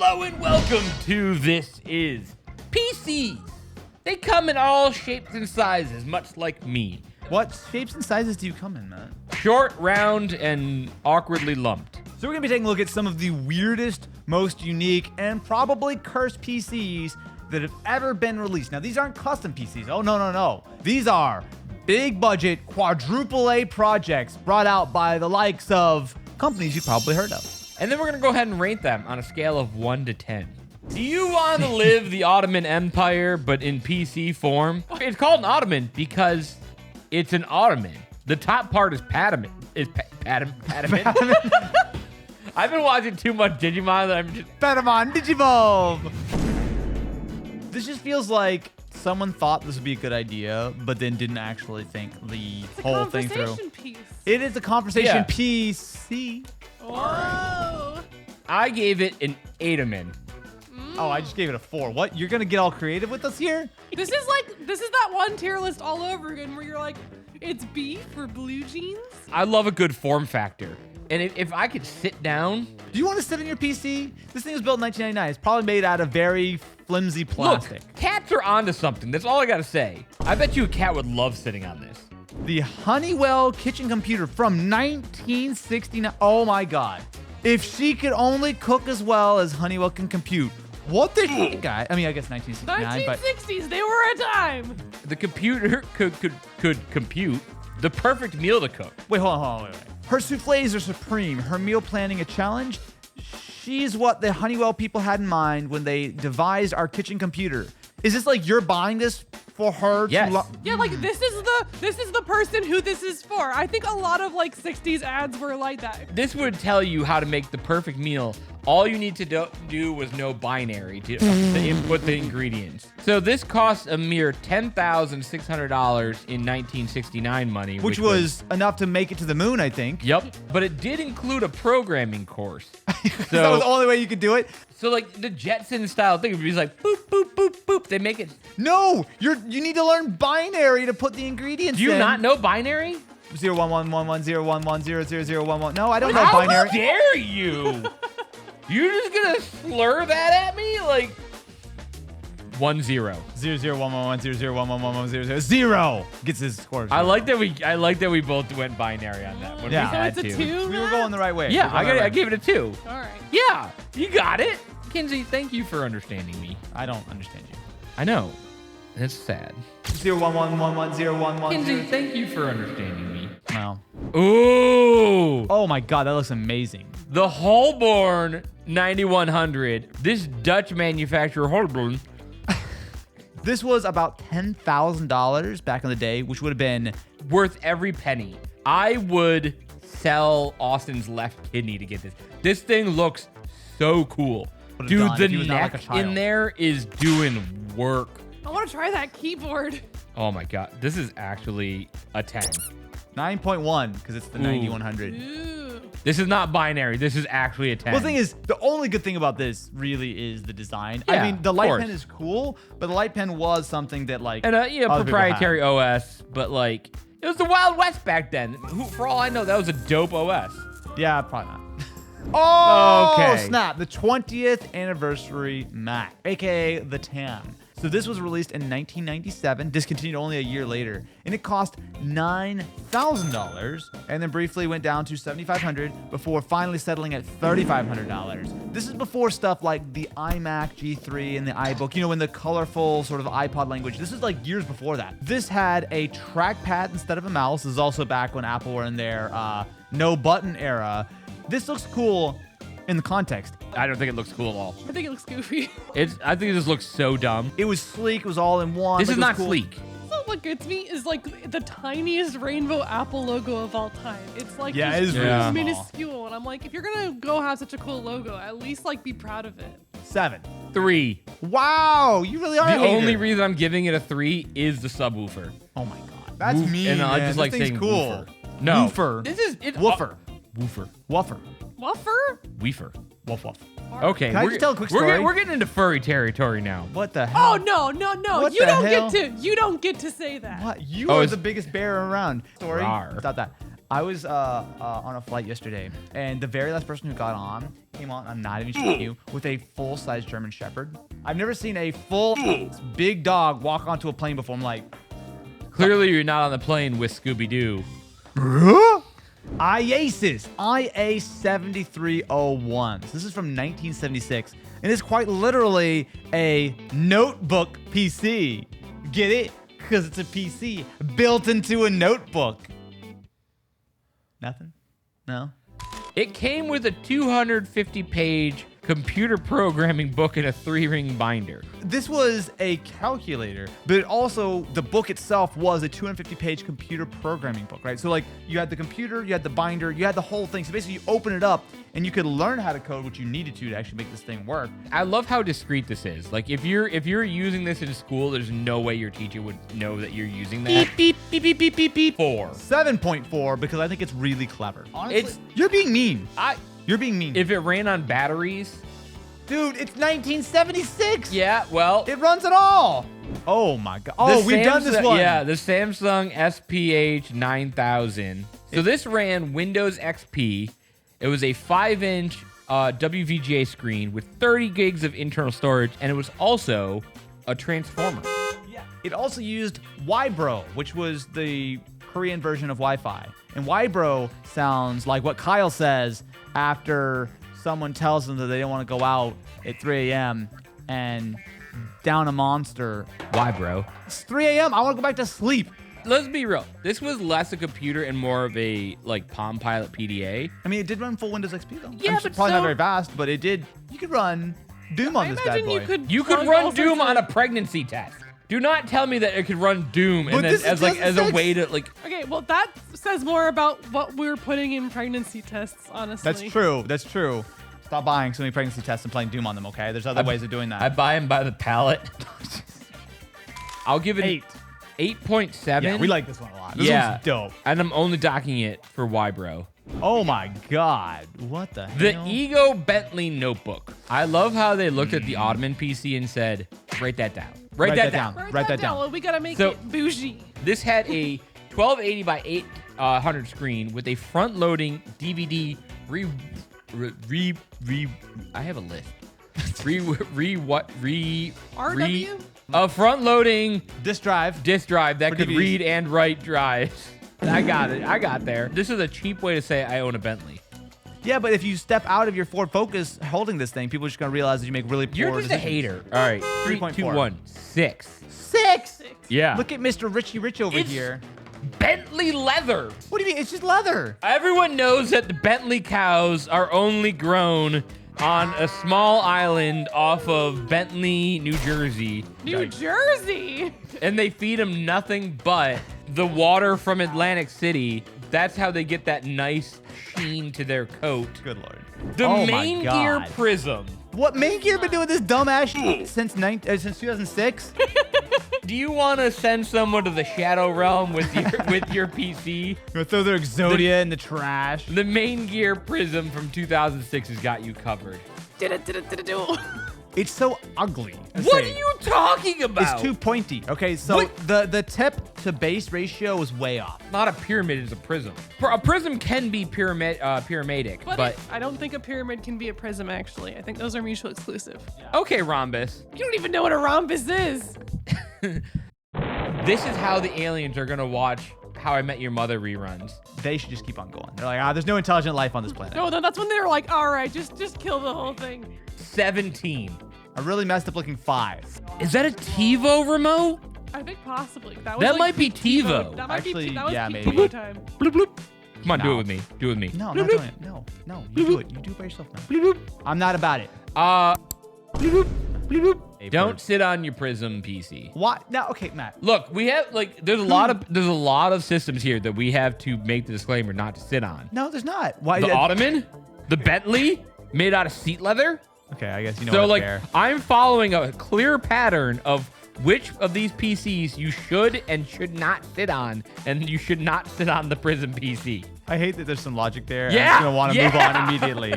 Hello and welcome to This Is PCs. They come in all shapes and sizes, much like me. What shapes and sizes do you come in, Matt? Short, round, and awkwardly lumped. So we're going to be taking a look at some of the weirdest, most unique, and probably cursed PCs that have ever been released. Now, these aren't custom PCs. Oh, no. These are big budget, quadruple A projects brought out by the likes of companies you've probably heard of. And then we're going to go ahead and rate them on a scale of 1 to 10. Do you want to live the Ottoman Empire, but in PC form? It's called an Ottoman because it's an Ottoman. The top part is Padman. Padman? I've been watching too much Digimon that I'm just... Patamon Digivolve! This just feels like someone thought this would be a good idea, but then didn't actually think the whole thing through. Piece. It is a conversation PC. Whoa. I gave it an 8-aman. Oh, I just gave it a 4. What? You're gonna get all creative with us here? This is that one tier list all over again where you're like, it's B for blue jeans. I love a good form factor. And if I could sit down... Do you want to sit on your PC? This thing was built in 1999. It's probably made out of very flimsy plastic. Look, cats are onto something. That's all I gotta say. I bet you a cat would love sitting on this. The Honeywell kitchen computer from 1969. Oh my God. If she could only cook as well as Honeywell can compute, what the guy? I mean, I guess 1969, 1960s, they were a time. The computer could compute the perfect meal to cook. Wait, hold on, wait. Her souffles are supreme. Her meal planning a challenge. She's what the Honeywell people had in mind when they devised our kitchen computer. Is this like you're buying this for her? Yes. Yeah, like this is the person who this is for. I think a lot of like 60s ads were like that. This would tell you how to make the perfect meal. All you need to do was know binary to input the ingredients. So this costs a mere $10,600 in 1969 money. Which was enough to make it to the moon, I think. Yep. But it did include a programming course. So that was the only way you could do it? So like the Jetson style thing would be like boop, boop, boop, boop. They make it. No, you need to learn binary to put the ingredients in. Do you not know binary? 01111000011. No, I don't know How binary. dare you? You're just gonna slur that at me? Like 1-0. 0011100111100. Zero gets his scores. I like that we both went binary on that one. Yeah. We had So it's a to. 2? We were going the right way. Yeah, I gave it a 2. All right. Yeah, you got it. Kinsey, thank you for understanding me. I don't understand you. I know. That's sad. 011110110. Kinsey, thank you for understanding me. Wow. Ooh. Oh my God, that looks amazing. The Holborn 9100. This Dutch manufacturer, Holborn. This was about $10,000 back in the day, which would have been Worth every penny. I would sell Austin's left kidney to get this. This thing looks so cool. Would've Dude, done the if he was not like a neck child. in there is doing work. I want to try that keyboard. Oh my God. This is actually a 10. 9.1 because it's the Ooh. 9100. Ooh. This is not binary. This is actually a 10. Well, the thing is, the only good thing about this really is the design. Yeah, I mean, the of light course. pen is cool, but the light pen was something that like and other people proprietary had. OS, but like it was the Wild West back then. Who, for all I know, that was a dope OS. Yeah, probably not. Oh, Okay. snap. The 20th anniversary Mac, aka the TAM. So this was released in 1997, discontinued only a year later, and it cost $9,000, and then briefly went down to $7,500 before finally settling at $3,500. This is before stuff like the iMac G3 and the iBook, you know, in the colorful sort of iPod language. This is like years before that. This had a trackpad instead of a mouse. This is also back when Apple were in their no button era. This looks cool in the context. I don't think it looks cool at all. I think it looks goofy. I think this looks so dumb. It was sleek. It was all in one. This like, is it was not cool. sleek. So what gets me is like the tiniest rainbow Apple logo of all time. It's like Yeah, just it is really small. minuscule, and I'm like, if you're gonna go have such a cool logo, at least like be proud of it. 7. 3. Wow, you really are. The a hater. only reason I'm giving it a 3 is the subwoofer. Oh my God, that's Woof- mean. and I man. just This like thing's saying cool. woofer. No. Woofer. This is it. Woofer. Woofer. Woofer. Wuffer? Weefer. Woof woof. Okay. Can I just tell a quick story? We're getting into furry territory now. What the hell? Oh no. What You the don't hell? get to say that. What? You Oh, are it's- the biggest bear around. Story. Rawr. Stop that. I was on a flight yesterday, and the very last person who got on came on, I'm not even shitting you, with a full-size German Shepherd. I've never seen a full big dog walk onto a plane before. I'm like, Clearly, you're not on the plane with Scooby-Doo. IASIS IA7301. This is from 1976, and it's quite literally a notebook PC. Get it? Because it's a PC built into a notebook. Nothing? No? It came with a 250-page computer programming book and a 3-ring binder. This was a calculator, but also the book itself was a 250-page computer programming book, right? So like you had the computer, you had the binder, you had the whole thing. So basically you open it up and you could learn how to code what you needed to actually make this thing work. I love how discreet this is. Like if you're using this in school, there's no way your teacher would know that you're using that. Beep, beep, beep, beep, beep, beep, 4. 7.4 because I think it's really clever. Honestly, you're being mean. You're being mean. If it ran on batteries. Dude, it's 1976. Yeah, well. It runs it all. Oh my God. Oh, we've done this one. Yeah, the Samsung SPH 9000. So this ran Windows XP. It was a 5-inch WVGA screen with 30 gigs of internal storage, and it was also a transformer. Yeah. It also used Wybro, which was the Korean version of Wi-Fi. And Wybro sounds like what Kyle says after someone tells them that they don't want to go out at 3 a.m. and down a monster. Why, bro? It's 3 a.m. I want to go back to sleep. Let's be real. This was less a computer and more of a like Palm Pilot PDA. I mean, it did run full Windows XP though. Yeah, but probably not very fast, but it did. You could run Doom on this bad boy. You could run Doom on a pregnancy test. Do not tell me that it could run Doom and then as a way to like. Okay, well that says more about what we're putting in pregnancy tests, honestly. That's true. That's true. Stop buying so many pregnancy tests and playing Doom on them, okay? There's other ways of doing that. I buy them by the pallet. I'll give it 8. 8.7. Yeah, we like this one a lot. This one's dope. And I'm only docking it for why, bro. Oh my God. What the hell? The Ego Bentley Notebook. I love how they looked at the Ottoman PC and said, write that down. Write that down. Write that down. Well, we gotta make it bougie. This had a 1280 by 800 screen with a front-loading DVD I have a list. RW? A front-loading Disk drive that could DVDs. read and write drives. I got it. I got there. This is a cheap way to say I own a Bentley. Yeah, but if you step out of your Ford Focus holding this thing, people are just gonna realize that you make really poor You're just decisions. a hater. All right, 3, 2, 1, 6. 6. Yeah. Look at Mr. Richie Rich over here. Bentley leather. What do you mean? It's just leather. Everyone knows that the Bentley cows are only grown on a small island off of Bentley, New Jersey. New Jersey? And they feed them nothing but the water from Atlantic City. That's how they get that nice sheen to their coat. Good Lord. The Oh main my gear God. prism. What main gear been doing this dumbass shit since 2006? Do you want to send someone to the Shadow Realm with your PC? Gonna throw their Exodia in the trash. The main gear prism from 2006 has got you covered. It's so ugly. What are you talking about? It's too pointy. Okay, so the tip to base ratio is way off. Not a pyramid, it's a prism. A prism can be pyramidic, but I don't think a pyramid can be a prism, actually. I think those are mutually exclusive. okay, rhombus. You don't even know what a rhombus is. This is how the aliens are gonna watch How I Met Your Mother reruns. They should just keep on going. They're like, there's no intelligent life on this planet. No, that's when they're like, all right, just kill the whole thing. 17. A really messed up looking 5. Is that a TiVo remote? I think possibly. That might be TiVo. That might Actually, be that was yeah, peak maybe. TiVo time. Bloop, bloop. Come on, do No. it with me. Do it with me. No, I'm not doing it. No, you do it. You do it by yourself now. Bloop, bloop. I'm not about it. Bloop, bloop, bloop, bloop. Hey, Don't Bird. sit on your Prism PC. What? No, okay, Matt. Look, we have like there's a lot of systems here that we have to make the disclaimer not to sit on. No, there's not. Why? The Ottoman, the Bentley made out of seat leather. Okay, I guess you know So what like there. I'm following a clear pattern of which of these PCs you should and should not sit on, and you should not sit on the Prism PC. I hate that there's some logic there. Yeah, I'm just gonna want to move on yeah. immediately.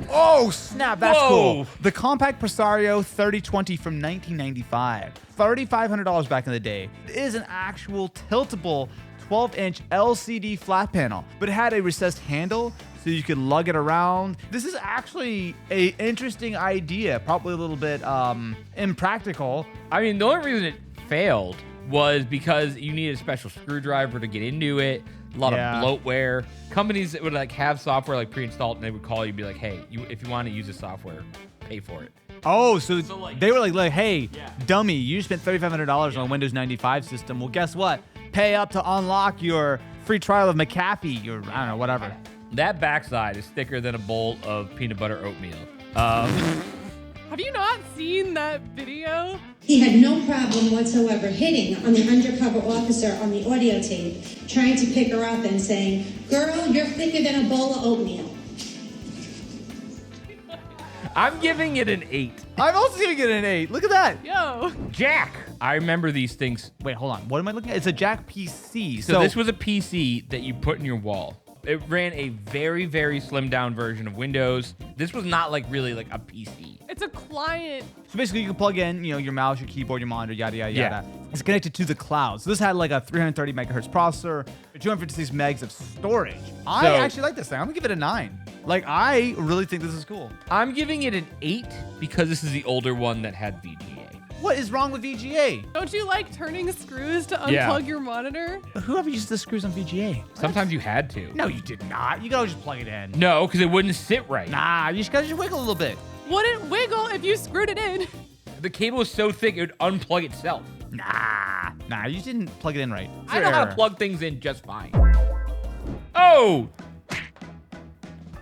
Oh, snap. That's Whoa. cool. The compact Presario 3020 from 1995. $3,500 back in the day. It is an actual tiltable 12-inch LCD flat panel, but it had a recessed handle so you could lug it around. This is actually an interesting idea, probably a little bit impractical. I mean, the only reason it failed was because you needed a special screwdriver to get into it. A lot of bloatware. Companies that would like have software like pre-installed, and they would call you and be like, hey, if you want to use the software, pay for it. Oh, so like, they were like, hey, dummy, you spent $3,500 on a Windows 95 system. Well, guess what? Pay up to unlock your free trial of McAfee, or I don't know, whatever. That backside is thicker than a bowl of peanut butter oatmeal. Have you not seen that video? He had no problem whatsoever hitting on the undercover officer on the audio tape, trying to pick her up and saying, girl, you're thicker than a bowl of oatmeal. I'm giving it an 8. I'm also giving it an 8. Look at that. Yo. Jack. I remember these things. Wait, hold on. What am I looking at? It's a Jack PC. So this was a PC that you put in your wall. It ran a very, very slimmed down version of Windows. This was not like really like a PC. It's a client. So basically you can plug in, your mouse, your keyboard, your monitor, yada, yada, yada. It's connected to the cloud. So this had like a 330 megahertz processor, 256 megs of storage. I actually like this thing. I'm gonna give it a 9. Like, I really think this is cool. I'm giving it an 8 because this is the older one that had VGA. What is wrong with VGA? Don't you like turning screws to unplug your monitor? Whoever used the screws on VGA? Sometimes you had to. No, you did not. You gotta just plug it in. No, because it wouldn't sit right. Nah, you just gotta wiggle a little bit. Wouldn't wiggle if you screwed it in. The cable was so thick it would unplug itself. Nah, you didn't plug it in right. I know how to plug things in just fine. Oh!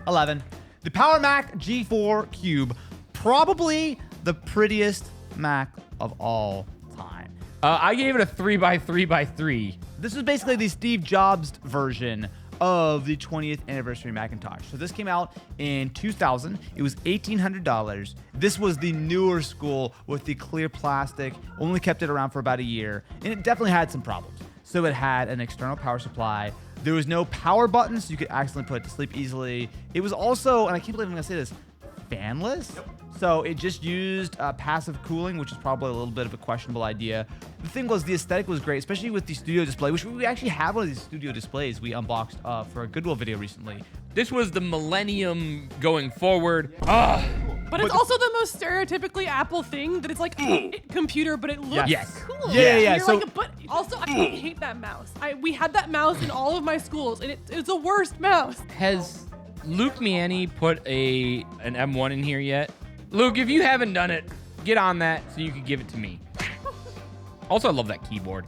11. The Power Mac G4 Cube, probably the prettiest Mac of all time. I gave it a 3x3x3. This is basically the Steve Jobs version of the 20th anniversary Macintosh. So this came out in 2000. It was $1,800. This was the newer school with the clear plastic. Only kept it around for about a year, and it definitely had some problems. So it had an external power supply. There was no power button, so you could accidentally put it to sleep easily. It was also, and I can't believe I'm gonna say this, fanless. Yep. So it just used passive cooling, which is probably a little bit of a questionable idea. The thing was, the aesthetic was great, especially with the studio display, which we actually have one of these studio displays we unboxed for a Goodwill video recently. This was the millennium going forward. But it's also the most stereotypically Apple thing that it's like a computer, but it looks cool. Yeah. You're like, but also, I hate that mouse. We had that mouse in all of my schools, and it's the worst mouse. Has Luke Miani put an M1 in here yet? Luke, if you haven't done it, get on that so you can give it to me. Also, I love that keyboard.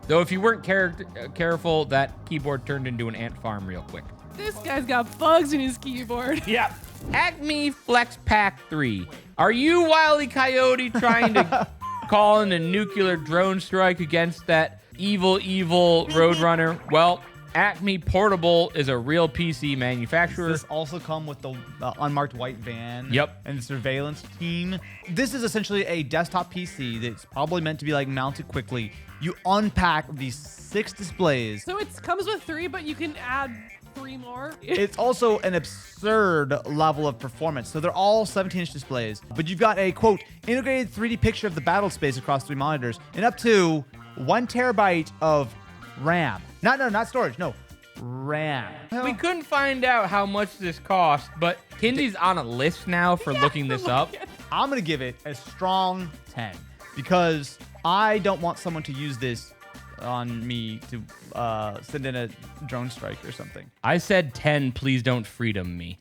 Though if you weren't careful, that keyboard turned into an ant farm real quick. This guy's got bugs in his keyboard. Yeah. Acme Flex Pack 3. Are you Wile E. Coyote trying to call in a nuclear drone strike against that evil Roadrunner? Well, Acme Portable is a real PC manufacturer. Does this also come with the unmarked white van? Yep. And the surveillance team. This is essentially a desktop PC that's probably meant to be like mounted quickly. You unpack these 6 displays. So it comes with 3, but you can add 3 more. It's also an absurd level of performance. So they're all 17-inch displays, but you've got a, quote, integrated 3D picture of the battle space across 3 monitors and up to 1 terabyte of RAM. Not storage, no, RAM. We couldn't find out how much this cost, but Kinsey's on a list now for looking this up. I'm gonna give it a strong 10 because I don't want someone to use this on me to send in a drone strike or something. I said 10, please don't freedom me.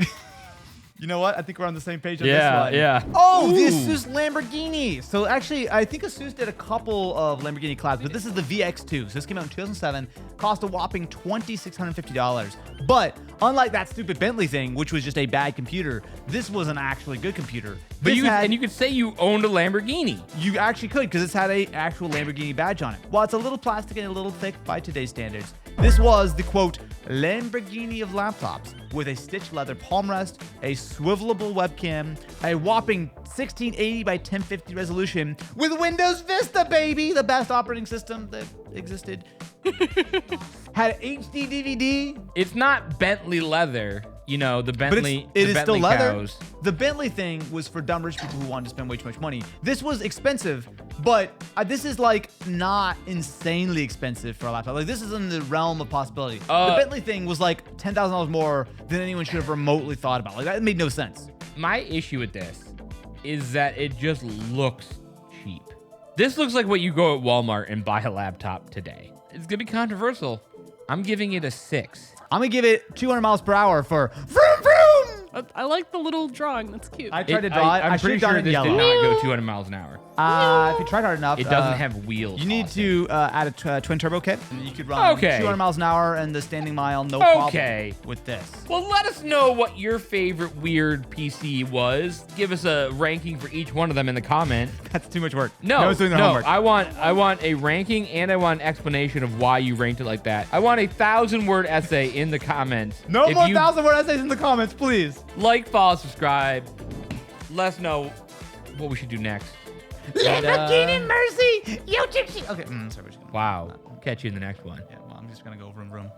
You know what? I think we're on the same page on this one. Yeah. Oh, the Asus Lamborghini. So actually, I think Asus did a couple of Lamborghini collabs, but this is the VX2. So this came out in 2007, cost a whopping $2,650. But unlike that stupid Bentley thing, which was just a bad computer, this was an actually good computer. But you could say you owned a Lamborghini. You actually could, because it's had an actual Lamborghini badge on it. While it's a little plastic and a little thick by today's standards, this was the, quote, Lamborghini of laptops, with a stitched leather palm rest, a swivelable webcam, a whopping 1680 by 1050 resolution, with Windows Vista, baby, the best operating system that existed. Had HD DVD. It's not Bentley leather. you know, the But Bentley. it the is still Bentley leather. cows. The Bentley thing was for dumb rich people who wanted to spend way too much money. This was expensive, but this is like not insanely expensive for a laptop. Like this is in the realm of possibility. The Bentley thing was like $10,000 more than anyone should have remotely thought about. Like that made no sense. My issue with this is that it just looks cheap. This looks like what you go at Walmart and buy a laptop today. It's gonna be controversial. I'm giving it a 6. I'm gonna give it 200 miles per hour for vroom vroom. I like the little drawing. That's cute. I tried to draw it. I'm I pretty should have sure done it this in did yellow. not go 200 miles an hour. If you tried hard enough, It doesn't have wheels. You need Austin. to add a twin turbo kit. And you could run Okay. 200 miles an hour and the standing mile, no problem. Okay. With this. Well, let us know what your favorite weird PC was. Give us a ranking for each one of them in the comment. That's too much work. No, one's doing their homework. I want a ranking and I want an explanation of why you ranked it like that. I want a 1,000-word essay in the comments. No If more you 1,000-word essays in the comments, please. like, follow, subscribe. Let us know what we should do next. Lamborghini Mercy, yo, gypsy. Okay, sorry, we're just gonna. Wow. Catch you in the next one. Yeah, well, I'm just gonna go vroom vroom.